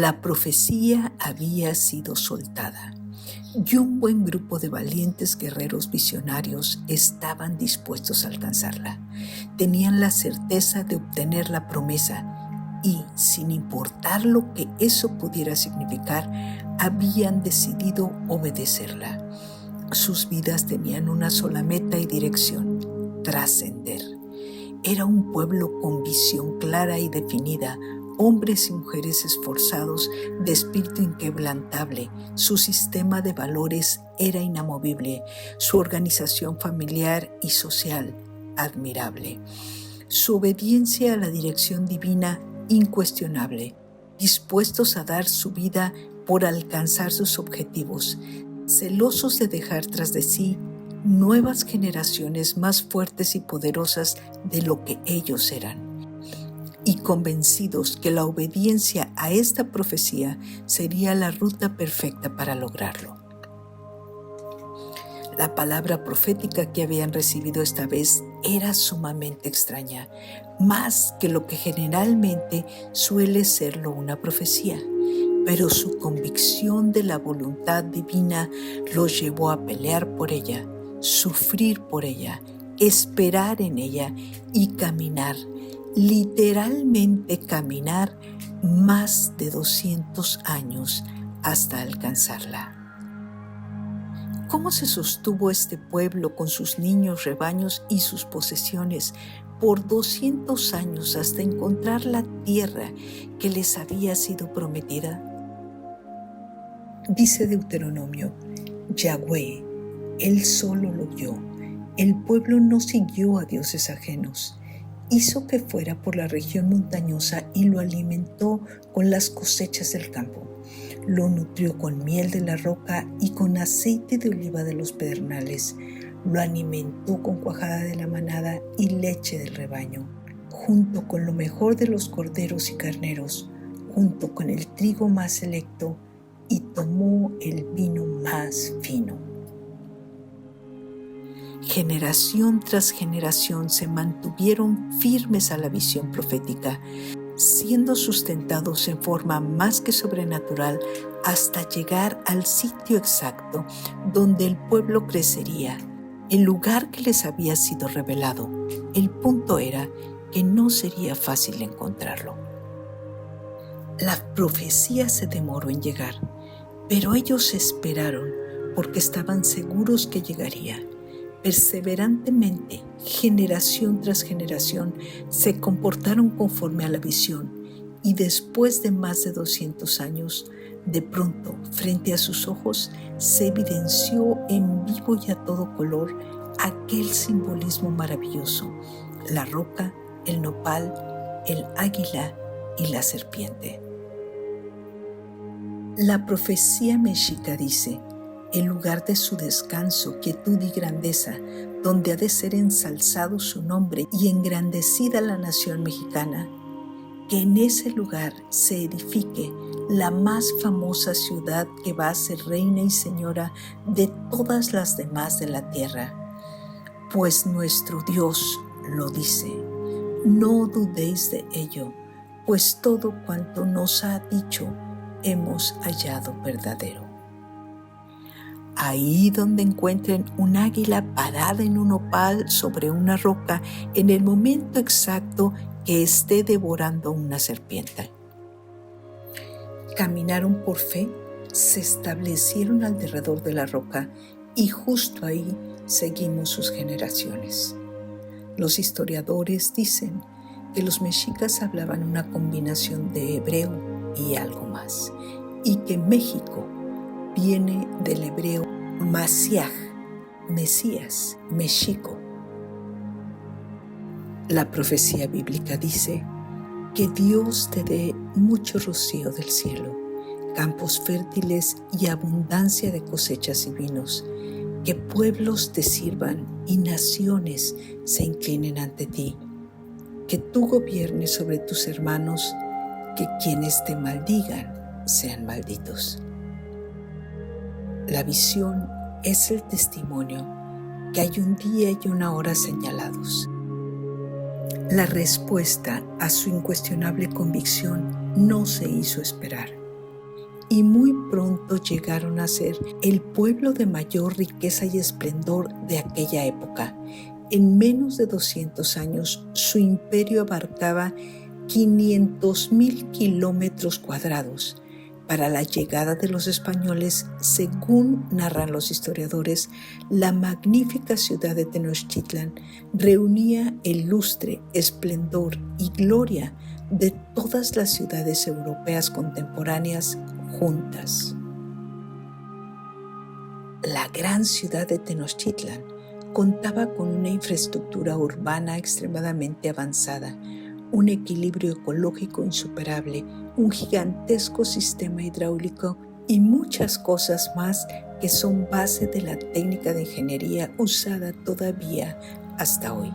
La profecía había sido soltada y un buen grupo de valientes guerreros visionarios estaban dispuestos a alcanzarla. Tenían la certeza de obtener la promesa y, sin importar lo que eso pudiera significar, habían decidido obedecerla. Sus vidas tenían una sola meta y dirección: trascender. Era un pueblo con visión clara y definida, hombres y mujeres esforzados, de espíritu inquebrantable. Su sistema de valores era inamovible, su organización familiar y social admirable, su obediencia a la dirección divina incuestionable, dispuestos a dar su vida por alcanzar sus objetivos, celosos de dejar tras de sí nuevas generaciones más fuertes y poderosas de lo que ellos eran, y convencidos que la obediencia a esta profecía sería la ruta perfecta para lograrlo. La palabra profética que habían recibido esta vez era sumamente extraña, más que lo que generalmente suele serlo una profecía. Pero su convicción de la voluntad divina los llevó a pelear por ella, sufrir por ella, esperar en ella y caminar, literalmente caminar más de 200 años hasta alcanzarla. ¿Cómo se sostuvo este pueblo con sus niños, rebaños y sus posesiones por 200 años hasta encontrar la tierra que les había sido prometida? Dice Deuteronomio: Yahweh, Él solo lo guió. El pueblo no siguió a dioses ajenos. Hizo que fuera por la región montañosa y lo alimentó con las cosechas del campo. Lo nutrió con miel de la roca y con aceite de oliva de los pedernales. Lo alimentó con cuajada de la manada y leche del rebaño, junto con lo mejor de los corderos y carneros, junto con el trigo más selecto, y tomó el vino más fino. Generación tras generación se mantuvieron firmes a la visión profética, siendo sustentados en forma más que sobrenatural hasta llegar al sitio exacto donde el pueblo crecería, el lugar que les había sido revelado. El punto era que no sería fácil encontrarlo. La profecía se demoró en llegar, pero ellos esperaron porque estaban seguros que llegaría. Perseverantemente, generación tras generación, se comportaron conforme a la visión, y después de más de 200 años, de pronto, frente a sus ojos, se evidenció en vivo y a todo color aquel simbolismo maravilloso: la roca, el nopal, el águila y la serpiente. La profecía mexica dice: el lugar de su descanso, quietud y grandeza, donde ha de ser ensalzado su nombre y engrandecida la nación mexicana, que en ese lugar se edifique la más famosa ciudad que va a ser reina y señora de todas las demás de la tierra. Pues nuestro Dios lo dice. No dudéis de ello, pues todo cuanto nos ha dicho hemos hallado verdadero. Ahí donde encuentren un águila parada en un opal sobre una roca en el momento exacto que esté devorando una serpiente. Caminaron por fe, se establecieron alrededor de la roca y justo ahí seguimos sus generaciones. Los historiadores dicen que los mexicas hablaban una combinación de hebreo y algo más, y que México viene del hebreo Mashiach, Mesías, Mexico. La profecía bíblica dice: que Dios te dé mucho rocío del cielo, campos fértiles y abundancia de cosechas y vinos, que pueblos te sirvan y naciones se inclinen ante ti, que tú gobiernes sobre tus hermanos, que quienes te maldigan sean malditos. La visión es el testimonio que hay un día y una hora señalados. La respuesta a su incuestionable convicción no se hizo esperar. y muy pronto llegaron a ser el pueblo de mayor riqueza y esplendor de aquella época. En menos de 200 años, su imperio abarcaba 500,000 kilómetros cuadrados. Para la llegada de los españoles, según narran los historiadores, la magnífica ciudad de Tenochtitlan reunía el lustre, esplendor y gloria de todas las ciudades europeas contemporáneas juntas. La gran ciudad de Tenochtitlan contaba con una infraestructura urbana extremadamente avanzada, un equilibrio ecológico insuperable, un gigantesco sistema hidráulico y muchas cosas más que son base de la técnica de ingeniería usada todavía hasta hoy.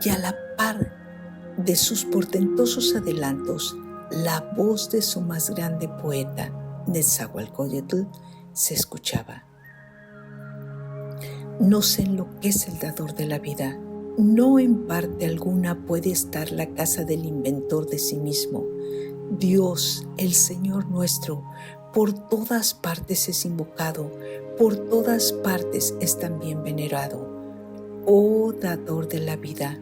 Y a la par de sus portentosos adelantos, la voz de su más grande poeta, Netzahualcóyotl, se escuchaba. No sé en lo que es el dador de la vida. No en parte alguna puede estar la casa del inventor de sí mismo. Dios, el Señor nuestro, por todas partes es invocado, por todas partes es también venerado. Oh dador de la vida,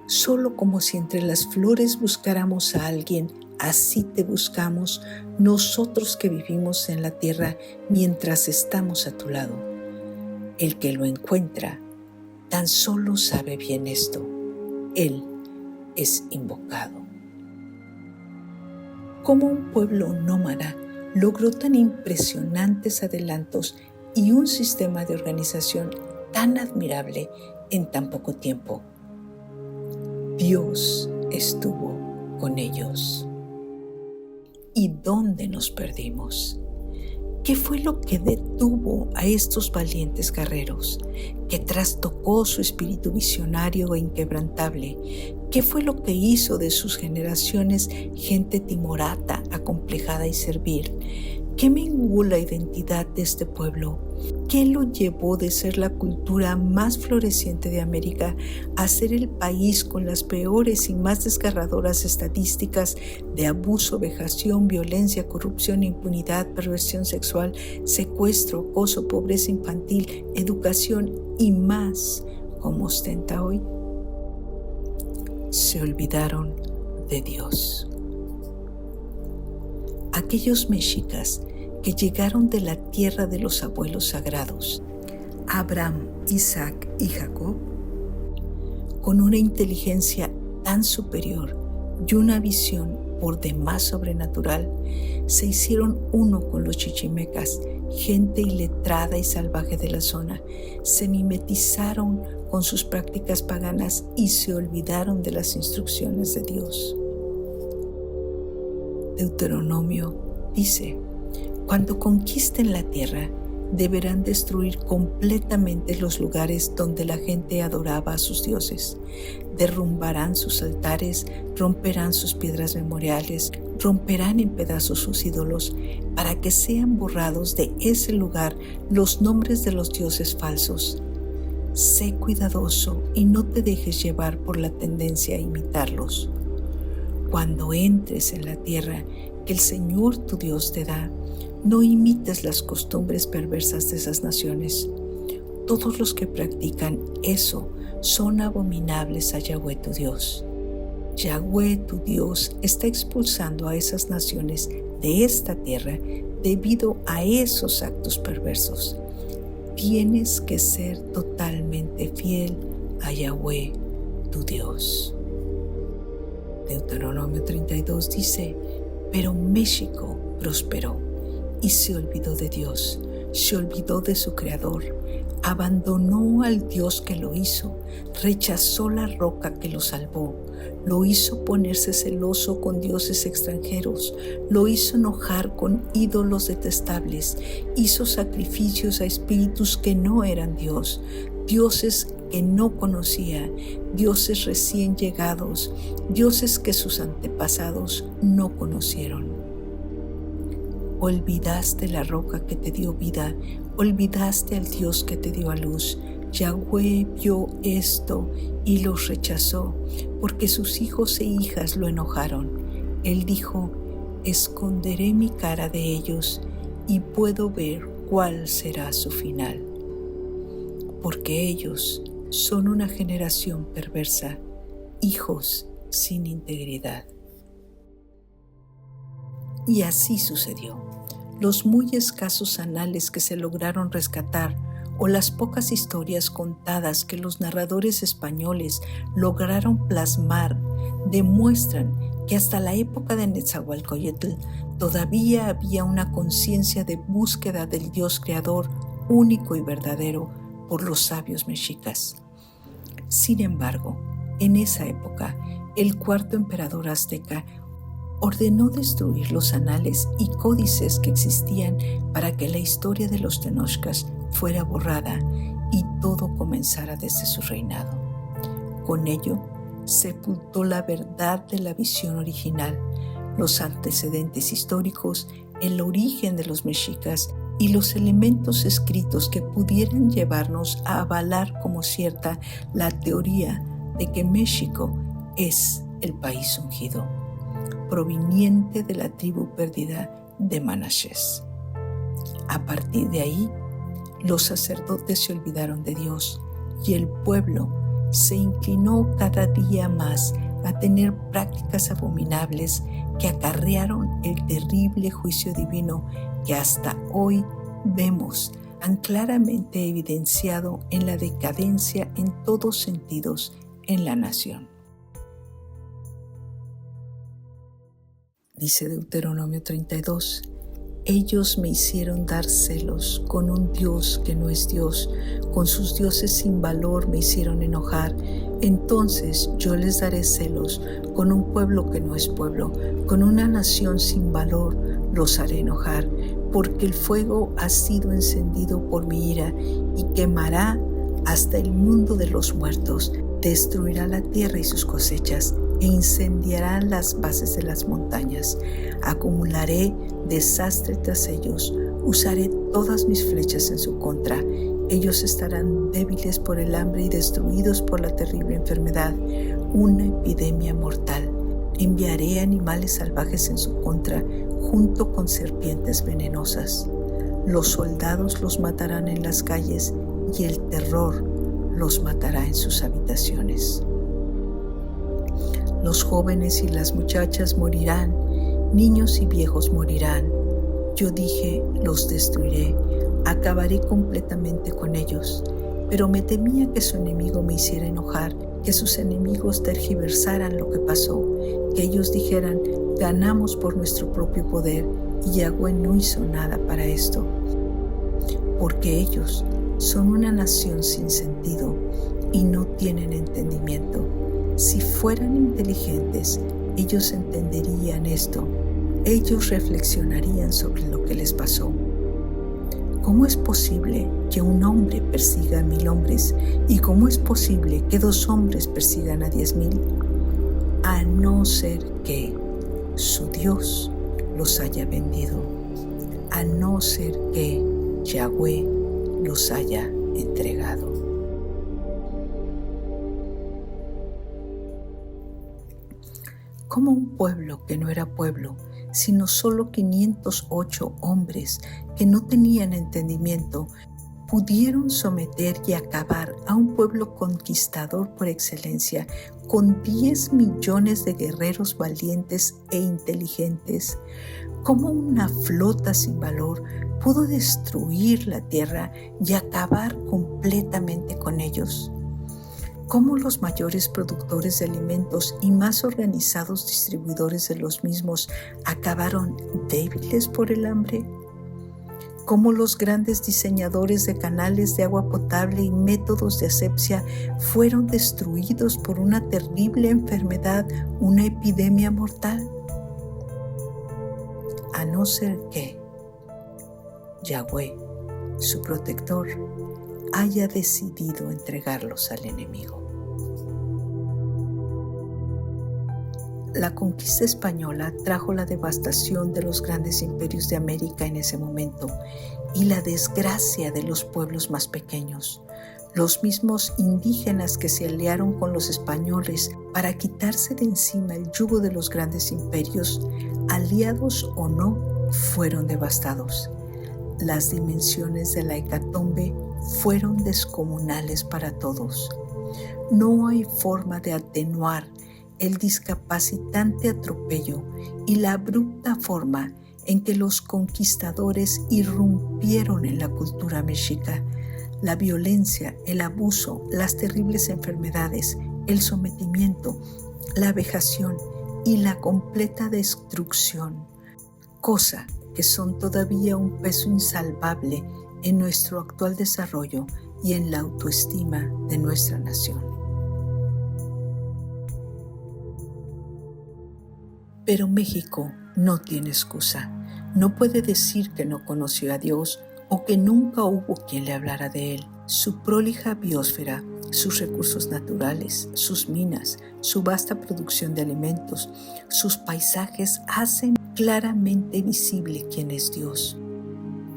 solo como si entre las flores buscáramos a alguien, así te buscamos nosotros que vivimos en la tierra mientras estamos a tu lado. El que lo encuentra tan solo sabe bien esto: Él es invocado. Como un pueblo nómada logró tan impresionantes adelantos y un sistema de organización tan admirable en tan poco tiempo? Dios estuvo con ellos. ¿Y dónde nos perdimos? ¿Qué fue lo que detuvo a estos valientes guerreros? ¿Qué trastocó su espíritu visionario e inquebrantable? ¿Qué fue lo que hizo de sus generaciones gente timorata, acomplejada y servil? ¿Qué menguó la identidad de este pueblo? ¿Qué lo llevó de ser la cultura más floreciente de América a ser el país con las peores y más desgarradoras estadísticas de abuso, vejación, violencia, corrupción, impunidad, perversión sexual, secuestro, acoso, pobreza infantil, educación y más, como ostenta hoy? Se olvidaron de Dios. Aquellos mexicas que llegaron de la tierra de los abuelos sagrados, Abraham, Isaac y Jacob, con una inteligencia tan superior y una visión por demás sobrenatural, se hicieron uno con los chichimecas, gente iletrada y salvaje de la zona, se mimetizaron con sus prácticas paganas y se olvidaron de las instrucciones de Dios. Deuteronomio dice: cuando conquisten la tierra, deberán destruir completamente los lugares donde la gente adoraba a sus dioses. Derrumbarán sus altares, romperán sus piedras memoriales, romperán en pedazos sus ídolos, para que sean borrados de ese lugar los nombres de los dioses falsos. Sé cuidadoso y no te dejes llevar por la tendencia a imitarlos. Cuando entres en la tierra que el Señor tu Dios te da, no imites las costumbres perversas de esas naciones. Todos los que practican eso son abominables a Yahweh tu Dios. Yahweh tu Dios está expulsando a esas naciones de esta tierra debido a esos actos perversos. Tienes que ser totalmente fiel a Yahweh tu Dios. Deuteronomio 32 dice: pero México prosperó y se olvidó de Dios, se olvidó de su Creador, abandonó al Dios que lo hizo, rechazó la roca que lo salvó, lo hizo ponerse celoso con dioses extranjeros, lo hizo enojar con ídolos detestables, hizo sacrificios a espíritus que no eran Dios, dioses que no conocía, dioses recién llegados, dioses que sus antepasados no conocieron. Olvidaste la roca que te dio vida, olvidaste al Dios que te dio a luz. Yahweh vio esto y los rechazó, porque sus hijos e hijas lo enojaron. Él dijo: esconderé mi cara de ellos y puedo ver cuál será su final. Porque ellos son una generación perversa, hijos sin integridad. Y así sucedió. Los muy escasos anales que se lograron rescatar o las pocas historias contadas que los narradores españoles lograron plasmar demuestran que hasta la época de Netzahualcóyotl todavía había una conciencia de búsqueda del Dios creador único y verdadero por los sabios mexicas. Sin embargo, en esa época, el cuarto emperador azteca ordenó destruir los anales y códices que existían para que la historia de los Tenochcas fuera borrada y todo comenzara desde su reinado. Con ello, sepultó la verdad de la visión original, los antecedentes históricos, el origen de los mexicas y los elementos escritos que pudieran llevarnos a avalar como cierta la teoría de que México es el país ungido, proveniente de la tribu perdida de Manasés. A partir de ahí, los sacerdotes se olvidaron de Dios y el pueblo se inclinó cada día más a tener prácticas abominables que acarrearon el terrible juicio divino que hasta hoy vemos tan claramente evidenciado en la decadencia en todos sentidos en la nación. Dice Deuteronomio 32, ellos me hicieron dar celos con un Dios que no es Dios, con sus dioses sin valor me hicieron enojar. Entonces yo les daré celos con un pueblo que no es pueblo, con una nación sin valor los haré enojar, porque el fuego ha sido encendido por mi ira y quemará hasta el mundo de los muertos, destruirá la tierra y sus cosechas, e incendiará las bases de las montañas. Acumularé desastre tras ellos, usaré todas mis flechas en su contra. Ellos estarán débiles por el hambre y destruidos por la terrible enfermedad, una epidemia mortal. Enviaré animales salvajes en su contra, junto con serpientes venenosas. Los soldados los matarán en las calles y el terror los matará en sus habitaciones. Los jóvenes y las muchachas morirán, niños y viejos morirán. Yo dije, los destruiré, acabaré completamente con ellos. Pero me temía que su enemigo me hiciera enojar, que sus enemigos tergiversaran lo que pasó, que ellos dijeran, ganamos por nuestro propio poder y Yahweh no hizo nada para esto. Porque ellos son una nación sin sentido y no tienen entendimiento. Si fueran inteligentes, ellos entenderían esto. Ellos reflexionarían sobre lo que les pasó. ¿Cómo es posible que un hombre persiga a 1000 hombres? ¿Y cómo es posible que 2 hombres persigan a 10,000? A no ser que su Dios los haya vendido. A no ser que Yahweh los haya entregado. Como un pueblo que no era pueblo, sino solo 508 hombres que no tenían entendimiento, pudieron someter y acabar a un pueblo conquistador por excelencia, con 10 millones de guerreros valientes e inteligentes. ¿Cómo una flota sin valor pudo destruir la tierra y acabar completamente con ellos? ¿Cómo los mayores productores de alimentos y más organizados distribuidores de los mismos acabaron débiles por el hambre? ¿Cómo los grandes diseñadores de canales de agua potable y métodos de asepsia fueron destruidos por una terrible enfermedad, una epidemia mortal? A no ser que Yahweh, su protector, haya decidido entregarlos al enemigo. La conquista española trajo la devastación de los grandes imperios de América en ese momento y la desgracia de los pueblos más pequeños. Los mismos indígenas que se aliaron con los españoles para quitarse de encima el yugo de los grandes imperios, aliados o no, fueron devastados. Las dimensiones de la hecatombe fueron descomunales para todos. No hay forma de atenuar el discapacitante atropello y la abrupta forma en que los conquistadores irrumpieron en la cultura mexica. La violencia, el abuso, las terribles enfermedades, el sometimiento, la vejación y la completa destrucción, cosa que son todavía un peso insalvable en nuestro actual desarrollo y en la autoestima de nuestra nación. Pero México no tiene excusa. No puede decir que no conoció a Dios o que nunca hubo quien le hablara de Él. Su prolija biosfera, sus recursos naturales, sus minas, su vasta producción de alimentos, sus paisajes hacen claramente visible quién es Dios.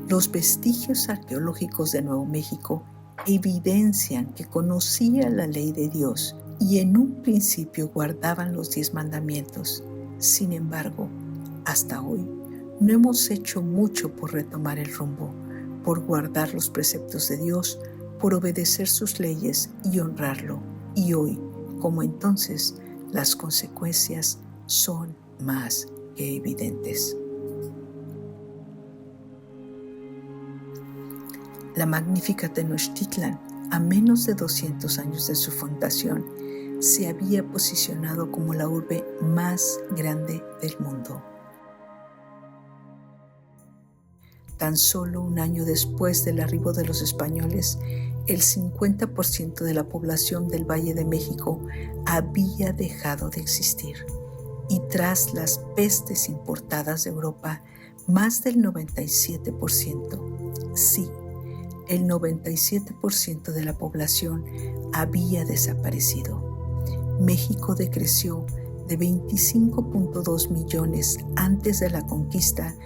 Los vestigios arqueológicos de Nuevo México evidencian que conocía la ley de Dios y en un principio guardaban los 10 mandamientos. Sin embargo, hasta hoy no hemos hecho mucho por retomar el rumbo, por guardar los preceptos de Dios, por obedecer sus leyes y honrarlo. Y hoy, como entonces, las consecuencias son más que evidentes. La magnífica Tenochtitlan, a menos de 200 años de su fundación, se había posicionado como la urbe más grande del mundo. Tan solo un año después del arribo de los españoles, el 50% de la población del Valle de México había dejado de existir. Y tras las pestes importadas de Europa, más del 97%, sí, el 97% de la población había desaparecido. México decreció de 25.2 millones antes de la conquista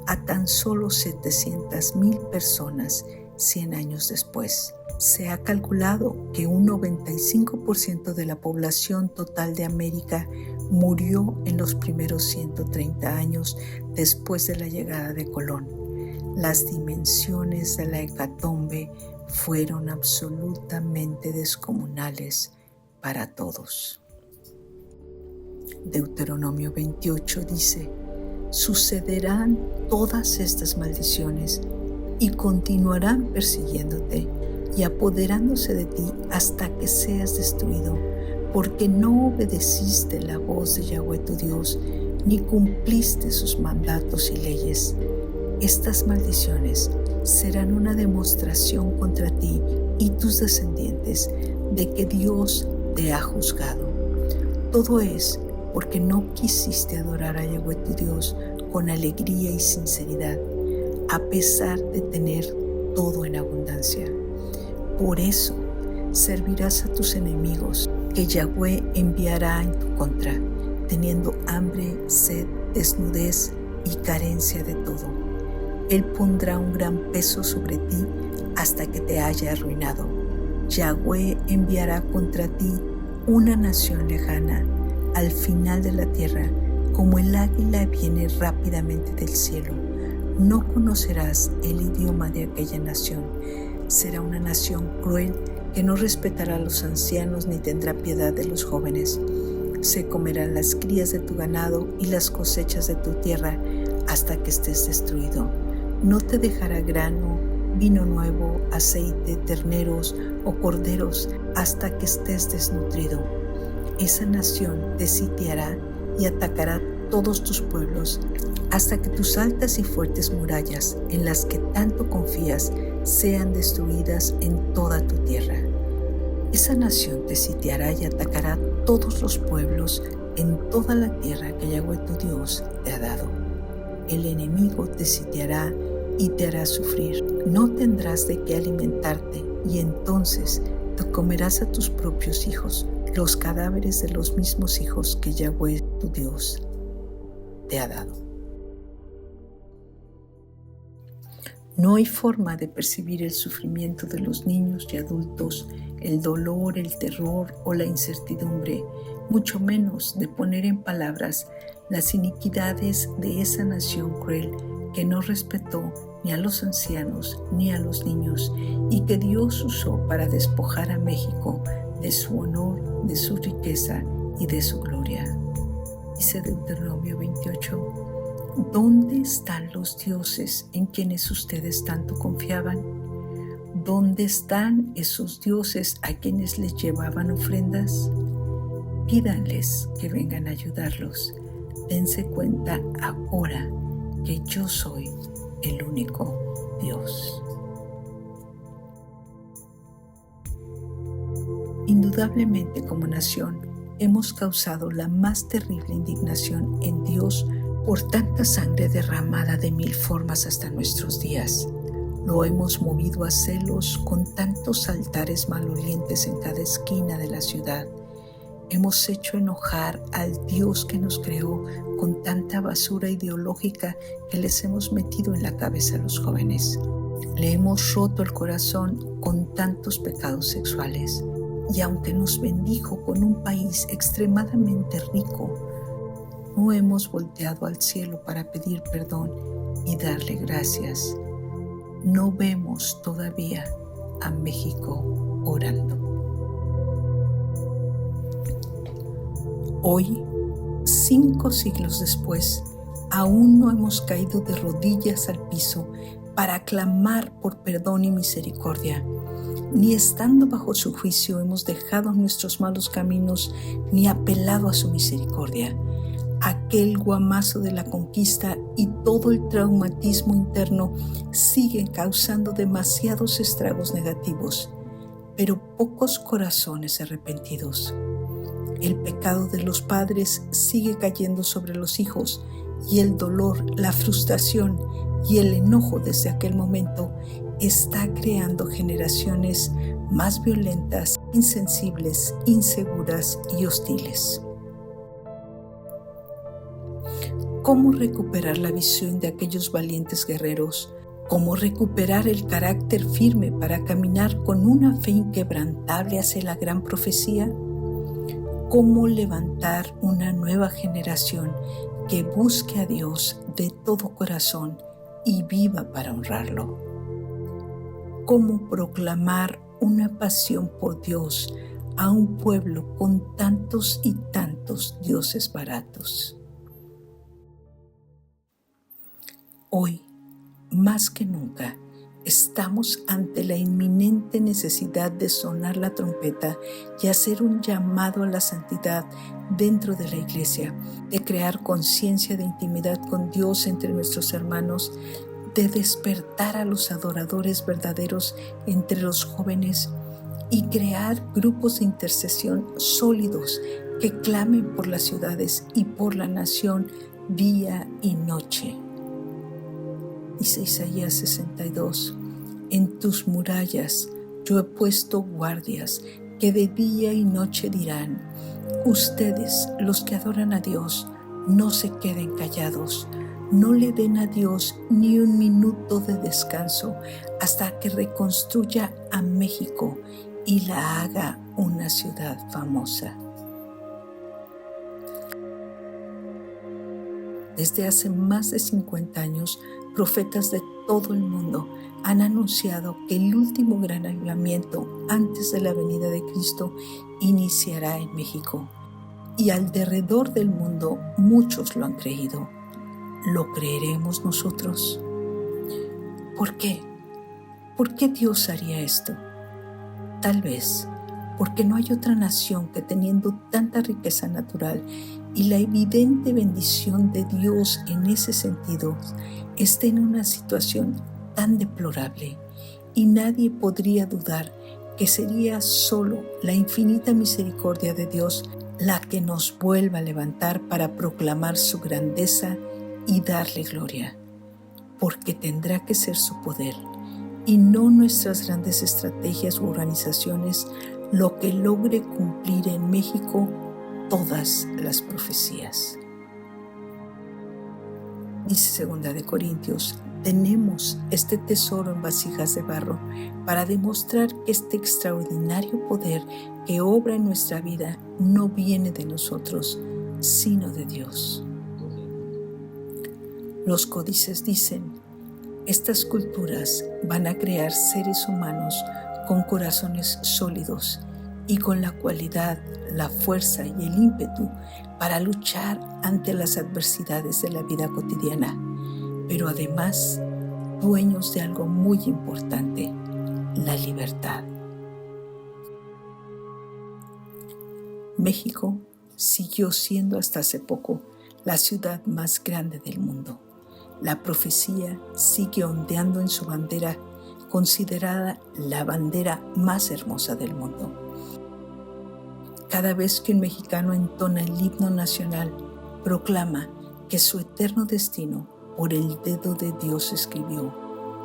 a tan solo 700,000 personas 100 años después. Se ha calculado que un 95% de la población total de América murió en los primeros 130 años después de la llegada de Colón. Las dimensiones de la hecatombe fueron absolutamente descomunales para todos. Deuteronomio 28 dice: sucederán todas estas maldiciones y continuarán persiguiéndote y apoderándose de ti hasta que seas destruido, porque no obedeciste la voz de Yahweh tu Dios, ni cumpliste sus mandatos y leyes. Estas maldiciones serán una demostración contra ti y tus descendientes de que Dios te ha juzgado. Todo es porque no quisiste adorar a Yahweh tu Dios con alegría y sinceridad, a pesar de tener todo en abundancia. Por eso servirás a tus enemigos, que Yahweh enviará en tu contra, teniendo hambre, sed, desnudez y carencia de todo. Él pondrá un gran peso sobre ti hasta que te haya arruinado. Yahweh enviará contra ti una nación lejana al final de la tierra, como el águila viene rápidamente del cielo. No conocerás el idioma de aquella nación. Será una nación cruel que no respetará a los ancianos ni tendrá piedad de los jóvenes. Se comerán las crías de tu ganado y las cosechas de tu tierra hasta que estés destruido. No te dejará grano, vino nuevo, aceite, terneros o corderos hasta que estés desnutrido. Esa nación te sitiará y atacará todos tus pueblos hasta que tus altas y fuertes murallas en las que tanto confías sean destruidas en toda tu tierra. Esa nación te sitiará y atacará todos los pueblos en toda la tierra que Yahweh tu Dios te ha dado. El enemigo te sitiará y te hará sufrir. No tendrás de qué alimentarte y entonces te comerás a tus propios hijos, los cadáveres de los mismos hijos que Yahweh tu Dios te ha dado. No hay forma de percibir el sufrimiento de los niños y adultos, el dolor, el terror o la incertidumbre, mucho menos de poner en palabras las iniquidades de esa nación cruel que no respetó ni a los ancianos ni a los niños y que Dios usó para despojar a México de su honor, de su riqueza y de su gloria. Dice Deuteronomio 28. ¿Dónde están los dioses en quienes ustedes tanto confiaban? ¿Dónde están esos dioses a quienes les llevaban ofrendas? Pídanles que vengan a ayudarlos. Dense cuenta ahora que yo soy el único Dios. Indudablemente, como nación, hemos causado la más terrible indignación en Dios por tanta sangre derramada de mil formas hasta nuestros días. Lo hemos movido a celos con tantos altares malolientes en cada esquina de la ciudad. Hemos hecho enojar al Dios que nos creó con tanta basura ideológica que les hemos metido en la cabeza a los jóvenes. Le hemos roto el corazón con tantos pecados sexuales. Y aunque nos bendijo con un país extremadamente rico, no hemos volteado al cielo para pedir perdón y darle gracias. No vemos todavía a México orando. Hoy, 5 siglos después, aún no hemos caído de rodillas al piso para clamar por perdón y misericordia. Ni estando bajo su juicio hemos dejado nuestros malos caminos ni apelado a su misericordia. Aquel guamazo de la conquista y todo el traumatismo interno siguen causando demasiados estragos negativos, pero pocos corazones arrepentidos. El pecado de los padres sigue cayendo sobre los hijos y el dolor, la frustración y el enojo desde aquel momento está creando generaciones más violentas, insensibles, inseguras y hostiles. ¿Cómo recuperar la visión de aquellos valientes guerreros? ¿Cómo recuperar el carácter firme para caminar con una fe inquebrantable hacia la gran profecía? ¿Cómo levantar una nueva generación que busque a Dios de todo corazón y viva para honrarlo? ¿Cómo proclamar una pasión por Dios a un pueblo con tantos y tantos dioses baratos? Hoy, más que nunca, estamos ante la inminente necesidad de sonar la trompeta y hacer un llamado a la santidad dentro de la iglesia, de crear conciencia de intimidad con Dios entre nuestros hermanos, de despertar a los adoradores verdaderos entre los jóvenes y crear grupos de intercesión sólidos que clamen por las ciudades y por la nación día y noche. Dice Isaías 62, en tus murallas yo he puesto guardias que de día y noche dirán, ustedes los que adoran a Dios, no se queden callados, no le den a Dios ni un minuto de descanso hasta que reconstruya a México y la haga una ciudad famosa. Desde hace más de 50 años, profetas de todo el mundo han anunciado que el último gran avivamiento antes de la venida de Cristo iniciará en México. Y alrededor del mundo muchos lo han creído. ¿Lo creeremos nosotros? ¿Por qué? ¿Por qué Dios haría esto? Tal vez porque no hay otra nación que teniendo tanta riqueza natural y la evidente bendición de Dios en ese sentido, esté en una situación tan deplorable y nadie podría dudar que sería solo la infinita misericordia de Dios la que nos vuelva a levantar para proclamar su grandeza y darle gloria, porque tendrá que ser su poder y no nuestras grandes estrategias u organizaciones lo que logre cumplir en México todas las profecías. Dice 2 Corintios, Tenemos este tesoro en vasijas de barro para demostrar que este extraordinario poder que obra en nuestra vida no viene de nosotros, sino de Dios. Los códices dicen, estas culturas van a crear seres humanos con corazones sólidos y con la cualidad, la fuerza y el ímpetu para luchar ante las adversidades de la vida cotidiana, pero además dueños de algo muy importante, la libertad. México siguió siendo hasta hace poco la ciudad más grande del mundo. La profecía sigue ondeando en su bandera, considerada la bandera más hermosa del mundo. Cada vez que un mexicano entona el himno nacional, proclama que su eterno destino por el dedo de Dios escribió,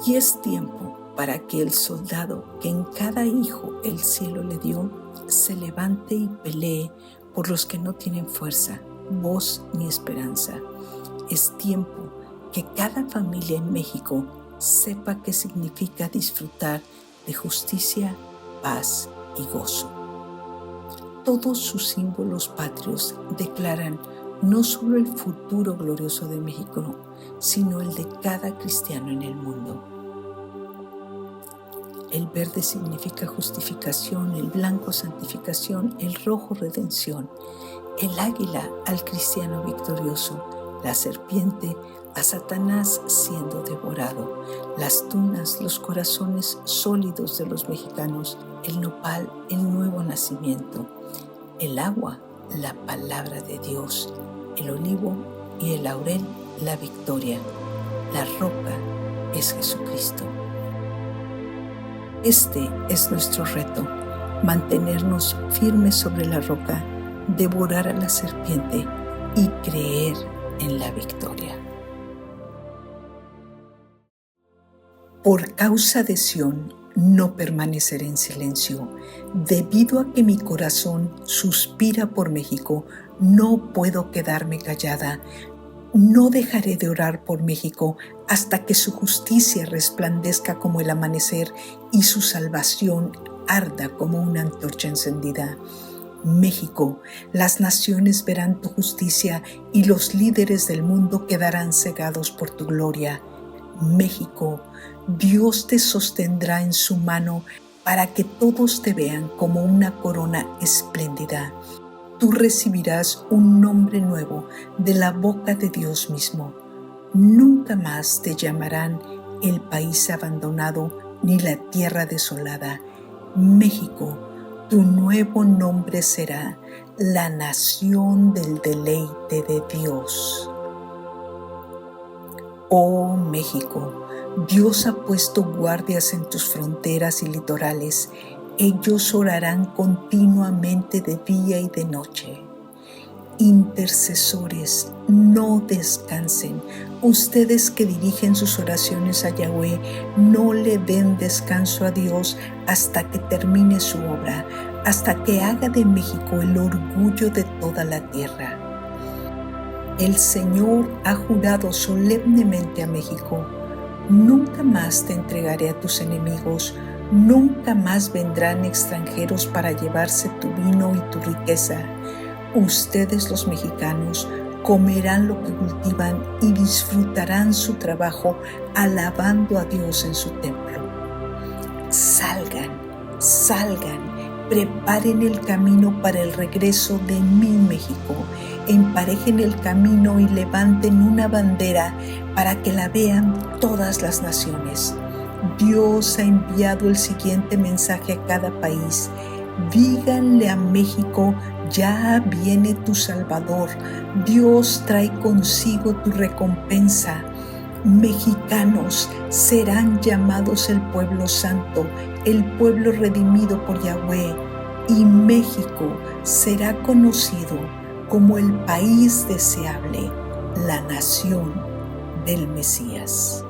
y es tiempo para que el soldado que en cada hijo el cielo le dio, se levante y pelee por los que no tienen fuerza, voz ni esperanza. Es tiempo que cada familia en México sepa qué significa disfrutar de justicia, paz y gozo. Todos sus símbolos patrios declaran no solo el futuro glorioso de México, sino el de cada cristiano en el mundo. El verde significa justificación, el blanco santificación, el rojo redención, el águila al cristiano victorioso, la serpiente a Satanás siendo devorado, las tunas, los corazones sólidos de los mexicanos, el nopal, el nuevo nacimiento, el agua, la palabra de Dios, el olivo y el laurel, la victoria, la roca es Jesucristo. Este es nuestro reto, mantenernos firmes sobre la roca, devorar a la serpiente y creer en la victoria. Por causa de Sión no permaneceré en silencio. Debido a que mi corazón suspira por México, no puedo quedarme callada. No dejaré de orar por México hasta que su justicia resplandezca como el amanecer y su salvación arda como una antorcha encendida. México, las naciones verán tu justicia y los líderes del mundo quedarán cegados por tu gloria. México, Dios te sostendrá en su mano para que todos te vean como una corona espléndida. Tú recibirás un nombre nuevo de la boca de Dios mismo. Nunca más te llamarán el país abandonado ni la tierra desolada. México, tu nuevo nombre será la nación del deleite de Dios. Oh México, Dios ha puesto guardias en tus fronteras y litorales. Ellos orarán continuamente de día y de noche. Intercesores, no descansen. Ustedes que dirigen sus oraciones a Yahweh, no le den descanso a Dios hasta que termine su obra, hasta que haga de México el orgullo de toda la tierra. El Señor ha jurado solemnemente a México: nunca más te entregaré a tus enemigos, nunca más vendrán extranjeros para llevarse tu vino y tu riqueza. Ustedes los mexicanos comerán lo que cultivan y disfrutarán su trabajo alabando a Dios en su templo. Salgan, preparen el camino para el regreso de mi México. Emparejen el camino y levanten una bandera para que la vean todas las naciones. Dios ha enviado el siguiente mensaje a cada país. Díganle a México: ya viene tu Salvador. Dios trae consigo tu recompensa. Mexicanos serán llamados el pueblo santo, el pueblo redimido por Yahweh, y México será conocido como el país deseable, la nación del Mesías.